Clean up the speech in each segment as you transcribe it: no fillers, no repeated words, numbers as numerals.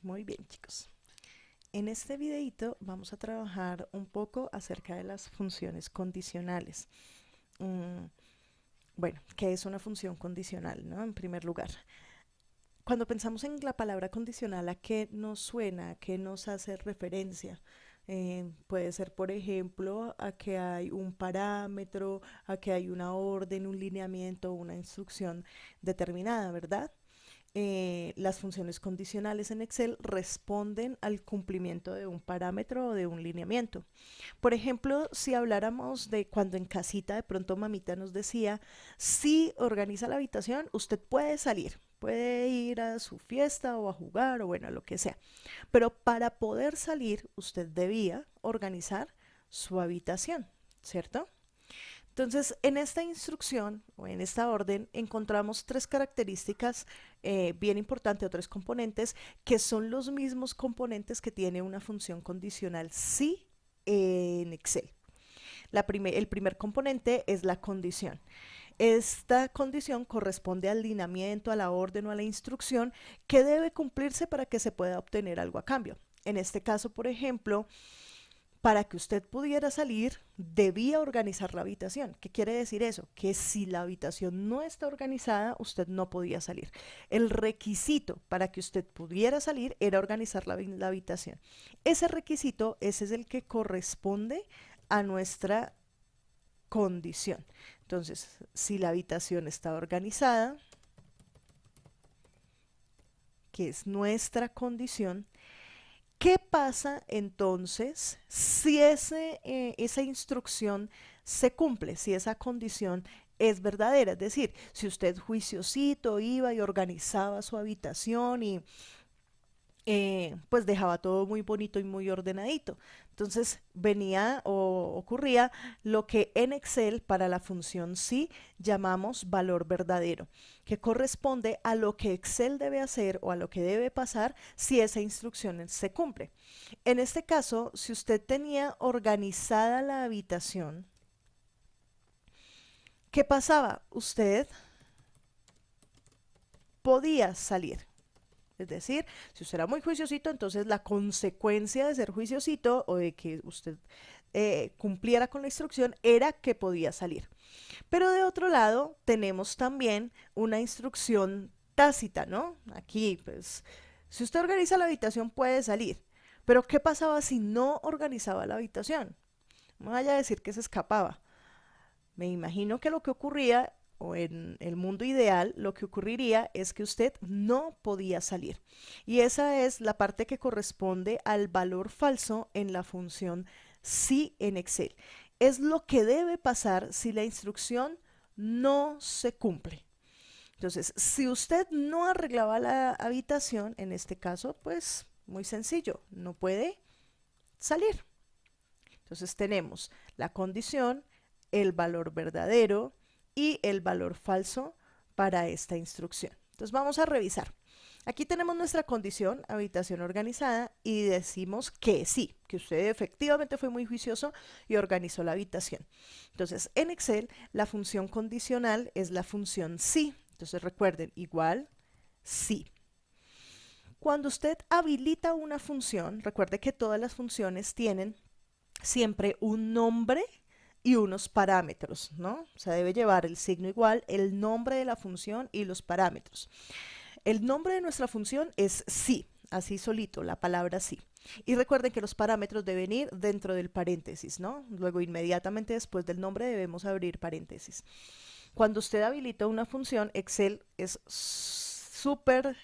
Muy bien, chicos. En este videito vamos a trabajar un poco acerca de las funciones condicionales. Mm, bueno, ¿qué es una función condicional, no? En primer lugar, cuando pensamos en la palabra condicional, ¿a qué nos suena? ¿A qué nos hace referencia? Puede ser, por ejemplo, a que hay un parámetro, a que hay una orden, un lineamiento, una instrucción determinada, ¿verdad? Las funciones condicionales en Excel responden al cumplimiento de un parámetro o de un lineamiento. Por ejemplo, si habláramos de cuando en casita de pronto mamita nos decía, si organiza la habitación, usted puede salir, puede ir a su fiesta o a jugar o bueno, a lo que sea. Pero para poder salir, usted debía organizar su habitación, ¿cierto? Entonces, en esta instrucción o en esta orden encontramos tres características bien importantes o tres componentes que son los mismos componentes que tiene una función condicional sí en Excel. El primer componente es la condición. Esta condición corresponde al lineamiento, a la orden o a la instrucción que debe cumplirse para que se pueda obtener algo a cambio. En este caso, por ejemplo, para que usted pudiera salir, debía organizar la habitación. ¿Qué quiere decir eso? Que si la habitación no está organizada, usted no podía salir. El requisito para que usted pudiera salir era organizar la habitación. Ese requisito, ese es el que corresponde a nuestra condición. Entonces, si la habitación está organizada, que es nuestra condición, ¿qué pasa entonces si esa instrucción se cumple, si esa condición es verdadera? Es decir, si usted juiciosito iba y organizaba su habitación y pues dejaba todo muy bonito y muy ordenadito. Entonces venía o ocurría lo que en Excel para la función sí llamamos valor verdadero, que corresponde a lo que Excel debe hacer o a lo que debe pasar si esa instrucción se cumple. En este caso, si usted tenía organizada la habitación, ¿qué pasaba? Usted podía salir. Es decir, si usted era muy juiciosito, entonces la consecuencia de ser juiciosito o de que usted cumpliera con la instrucción era que podía salir. Pero de otro lado, tenemos también una instrucción tácita, ¿no? Aquí, pues, si usted organiza la habitación puede salir. Pero ¿qué pasaba si no organizaba la habitación? No vaya a decir que se escapaba. Me imagino que lo que ocurría, o en el mundo ideal, lo que ocurriría es que usted no podía salir. Y esa es la parte que corresponde al valor falso en la función si en Excel. Es lo que debe pasar si la instrucción no se cumple. Entonces, si usted no arreglaba la habitación, en este caso, pues muy sencillo, no puede salir. Entonces tenemos la condición, el valor verdadero y el valor falso para esta instrucción. Entonces vamos a revisar. Aquí tenemos nuestra condición, habitación organizada, y decimos que sí, que usted efectivamente fue muy juicioso y organizó la habitación. Entonces, en Excel, la función condicional es la función sí. Entonces recuerden, igual, sí. Cuando usted habilita una función, recuerde que todas las funciones tienen siempre un nombre y unos parámetros, ¿no? O sea, debe llevar el signo igual, el nombre de la función y los parámetros. El nombre de nuestra función es sí, así solito, la palabra sí. Y recuerden que los parámetros deben ir dentro del paréntesis, ¿no? Luego, inmediatamente después del nombre debemos abrir paréntesis. Cuando usted habilita una función, Excel es súper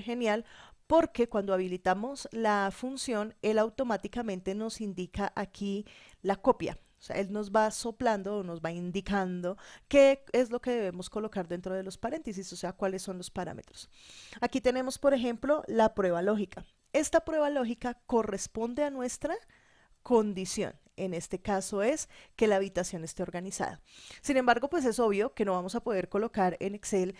genial porque cuando habilitamos la función, él automáticamente nos indica aquí la copia. O sea, él nos va soplando o nos va indicando qué es lo que debemos colocar dentro de los paréntesis, o sea, cuáles son los parámetros. Aquí tenemos, por ejemplo, la prueba lógica. Esta prueba lógica corresponde a nuestra condición. En este caso es que la habitación esté organizada. Sin embargo, pues es obvio que no vamos a poder colocar en Excel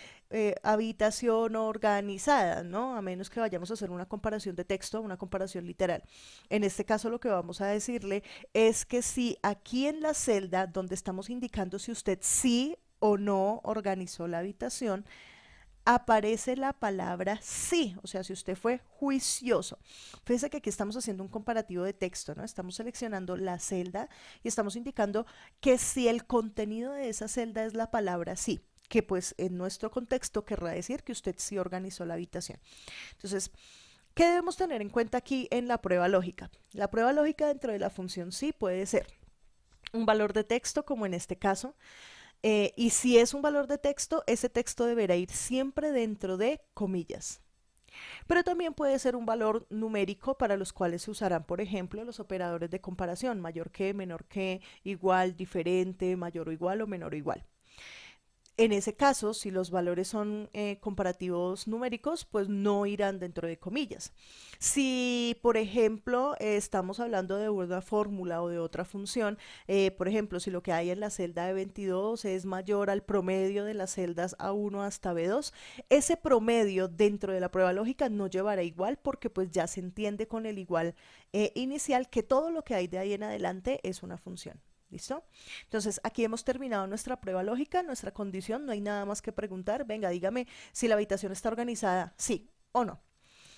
habitación organizada, ¿no? A menos que vayamos a hacer una comparación de texto, una comparación literal. En este caso lo que vamos a decirle es que si aquí en la celda donde estamos indicando si usted sí o no organizó la habitación, aparece la palabra sí, o sea, si usted fue juicioso. Fíjese que aquí estamos haciendo un comparativo de texto, ¿no? Estamos seleccionando la celda y estamos indicando que si el contenido de esa celda es la palabra sí, que pues en nuestro contexto querrá decir que usted sí organizó la habitación. Entonces, ¿qué debemos tener en cuenta aquí en la prueba lógica? La prueba lógica dentro de la función sí puede ser un valor de texto, como en este caso, y si es un valor de texto, ese texto deberá ir siempre dentro de comillas. Pero también puede ser un valor numérico para los cuales se usarán, por ejemplo, los operadores de comparación, mayor que, menor que, igual, diferente, mayor o igual o menor o igual. En ese caso, si los valores son comparativos numéricos, pues no irán dentro de comillas. Si, por ejemplo, estamos hablando de una fórmula o de otra función, por ejemplo, si lo que hay en la celda de 22 es mayor al promedio de las celdas A1 hasta B2, ese promedio dentro de la prueba lógica no llevará igual porque pues ya se entiende con el igual inicial que todo lo que hay de ahí en adelante es una función. ¿Listo? Entonces, aquí hemos terminado nuestra prueba lógica, nuestra condición, no hay nada más que preguntar. Venga, dígame si la habitación está organizada, sí o no.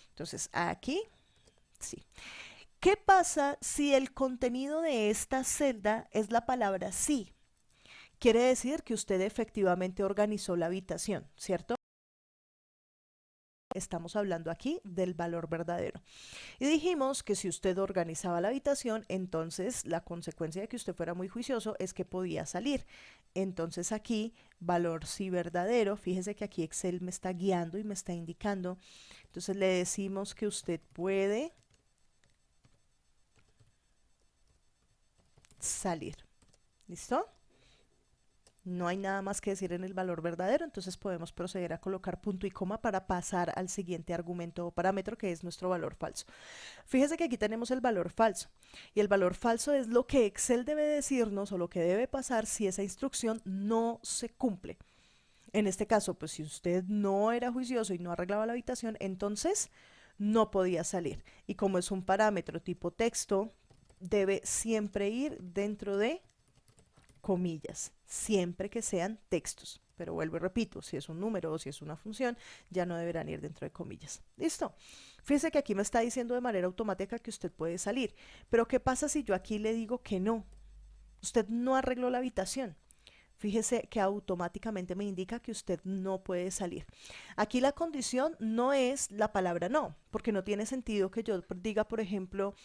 Entonces, aquí, sí. ¿Qué pasa si el contenido de esta celda es la palabra sí? Quiere decir que usted efectivamente organizó la habitación, ¿cierto? Estamos hablando aquí del valor verdadero. Y dijimos que si usted organizaba la habitación, entonces la consecuencia de que usted fuera muy juicioso es que podía salir. Entonces aquí, valor sí verdadero, fíjese que aquí Excel me está guiando y me está indicando. Entonces le decimos que usted puede salir. ¿Listo? No hay nada más que decir en el valor verdadero, entonces podemos proceder a colocar punto y coma para pasar al siguiente argumento o parámetro que es nuestro valor falso. Fíjese que aquí tenemos el valor falso y el valor falso es lo que Excel debe decirnos o lo que debe pasar si esa instrucción no se cumple. En este caso, pues si usted no era juicioso y no arreglaba la habitación, entonces no podía salir. Y como es un parámetro tipo texto, debe siempre ir dentro de comillas, siempre que sean textos. Pero vuelvo y repito, si es un número o si es una función, ya no deberán ir dentro de comillas. ¿Listo? Fíjese que aquí me está diciendo de manera automática que usted puede salir. Pero ¿qué pasa si yo aquí le digo que no? Usted no arregló la habitación. Fíjese que automáticamente me indica que usted no puede salir. Aquí la condición no es la palabra no, porque no tiene sentido que yo diga, por ejemplo,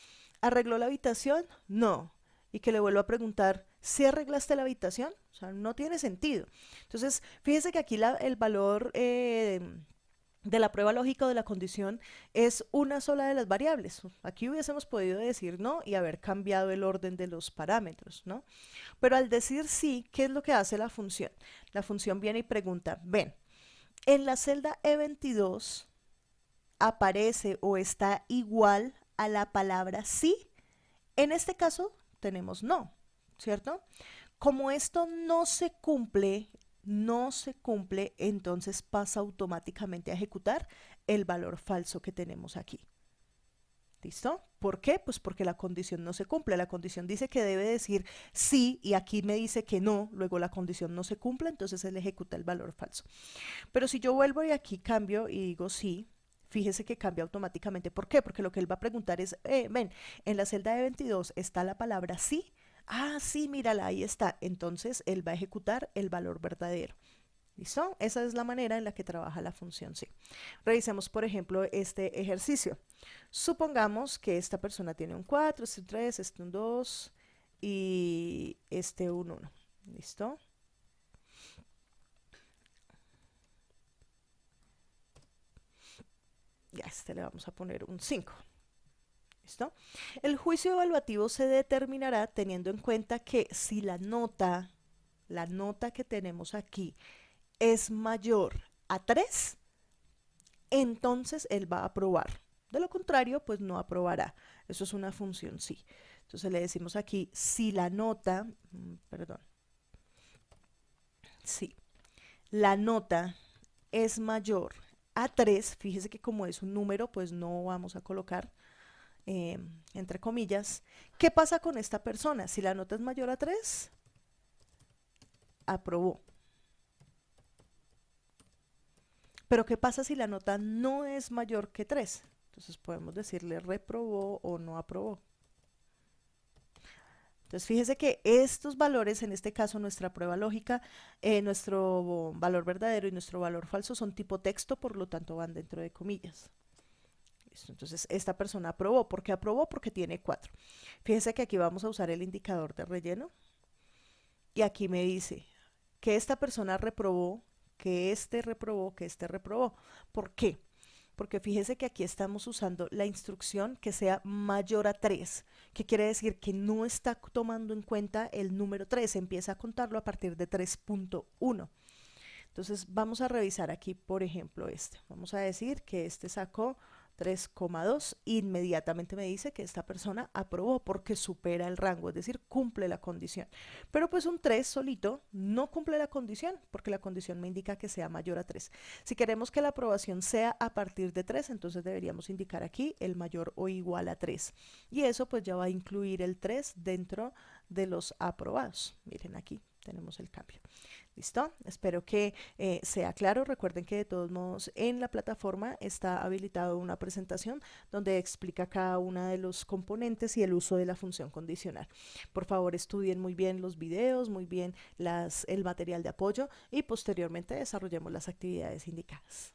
¿arregló la habitación? No. Y que le vuelva a preguntar, ¿si arreglaste la habitación? O sea, no tiene sentido. Entonces, fíjese que aquí el valor de la prueba lógica o de la condición es una sola de las variables. Aquí hubiésemos podido decir no y haber cambiado el orden de los parámetros, ¿no? Pero al decir sí, ¿qué es lo que hace la función? La función viene y pregunta, ven, en la celda E22 aparece o está igual a la palabra sí. En este caso tenemos no, ¿cierto? Como esto no se cumple, entonces pasa automáticamente a ejecutar el valor falso que tenemos aquí. ¿Listo? ¿Por qué? Pues porque la condición no se cumple. La condición dice que debe decir sí y aquí me dice que no, luego la condición no se cumple, entonces él ejecuta el valor falso. Pero si yo vuelvo y aquí cambio y digo sí, fíjese que cambia automáticamente. ¿Por qué? Porque lo que él va a preguntar es, ven, en la celda de 22 está la palabra sí. Ah, sí, mírala, ahí está. Entonces él va a ejecutar el valor verdadero. ¿Listo? Esa es la manera en la que trabaja la función sí. Revisemos, por ejemplo, este ejercicio. Supongamos que esta persona tiene un 4, este un 3, este un 2 y este un 1. ¿Listo? Ya, este le vamos a poner un 5. ¿Listo? El juicio evaluativo se determinará teniendo en cuenta que si la nota que tenemos aquí es mayor a 3, entonces él va a aprobar. De lo contrario, pues no aprobará. Eso es una función sí. Entonces le decimos aquí, si la nota, perdón, si la nota es mayor a 3, fíjese que como es un número, pues no vamos a colocar entre comillas. ¿Qué pasa con esta persona? Si la nota es mayor a 3, aprobó. Pero ¿qué pasa si la nota no es mayor que 3? Entonces podemos decirle reprobó o no aprobó. Entonces fíjese que estos valores, en este caso nuestra prueba lógica, nuestro valor verdadero y nuestro valor falso son tipo texto, por lo tanto van dentro de comillas. Listo. Entonces esta persona aprobó. ¿Por qué aprobó? Porque tiene 4. Fíjese que aquí vamos a usar el indicador de relleno y aquí me dice que esta persona reprobó, que este reprobó, que este reprobó. ¿Por qué? Porque fíjese que aquí estamos usando la instrucción que sea mayor a 3, que quiere decir que no está tomando en cuenta el número 3, empieza a contarlo a partir de 3.1. Entonces vamos a revisar aquí, por ejemplo, este. Vamos a decir que este sacó 3,2, inmediatamente me dice que esta persona aprobó porque supera el rango, es decir, cumple la condición. Pero pues un 3 solito no cumple la condición porque la condición me indica que sea mayor a 3. Si queremos que la aprobación sea a partir de 3, entonces deberíamos indicar aquí el mayor o igual a 3. Y eso pues ya va a incluir el 3 dentro de los aprobados. Miren aquí tenemos el cambio. ¿Listo? Espero que sea claro. Recuerden que de todos modos en la plataforma está habilitado una presentación donde explica cada uno de los componentes y el uso de la función condicional. Por favor, estudien muy bien los videos, muy bien el material de apoyo y posteriormente desarrollemos las actividades indicadas.